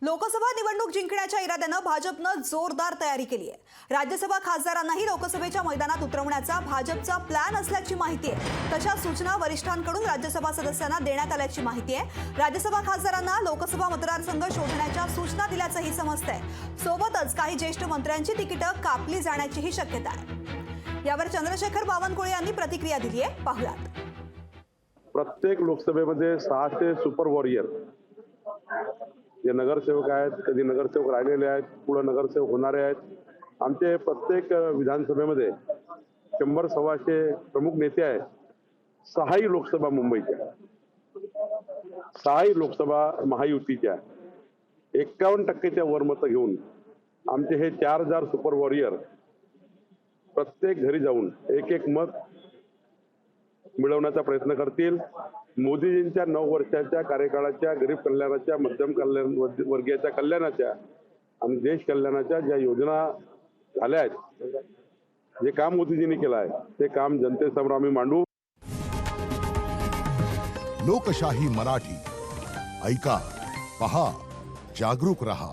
लोकसभा निवडणूक जिंकण्याच्या इराद्यानं भाजपनं जोरदार तयारी केली आहे। राज्यसभा खासदारांनाही लोकसभेच्या मैदानात उतरवण्याचा भाजपचा प्लॅन असल्याची माहिती आहे। तशा सूचना वरिष्ठांकडून राज्यसभा सदस्यांना देण्यात आल्याची माहिती आहे। राज्यसभा खासदारांना लोकसभा मतदारसंघ शोधण्याच्या सूचना दिल्याचंही समजतंय। सोबतच काही ज्येष्ठ मंत्र्यांची तिकीटं कापली जाण्याचीही शक्यता आहे। यावर चंद्रशेखर बावनकुळे यांनी प्रतिक्रिया दिली आहे, पाहूयात। प्रत्येक लोकसभेमध्ये 600 सुपर वॉरियर जे नगरसेवक आहेत, कधी नगरसेवक राहिलेले आहेत, पुढे नगरसेवक होणारे आहेत। आमचे प्रत्येक विधानसभेमध्ये 100-125 प्रमुख नेते आहेत। 6ही लोकसभा मुंबईच्या, 6ही लोकसभा महायुतीच्या, 51% वर मतं घेऊन आमचे हे 4000 सुपर वॉरियर प्रत्येक घरी जाऊन एक मत मिळवण्याचा प्रयत्न करतील। मोदीजींच्या 9 वर्षाच्या कार्यकाळाच्या गरीब कल्याणाच्या, मध्यम कल्याण वर्गीयाच्या कल्याणाच्या आणि देश कल्याणाच्या ज्या योजना झाल्या आहेत, जे काम मोदीजींनी केलं आहे ते काम जनतेसमोर आम्ही मांडू। लोकशाही मराठी ऐका, पहा, जागरूक रहा।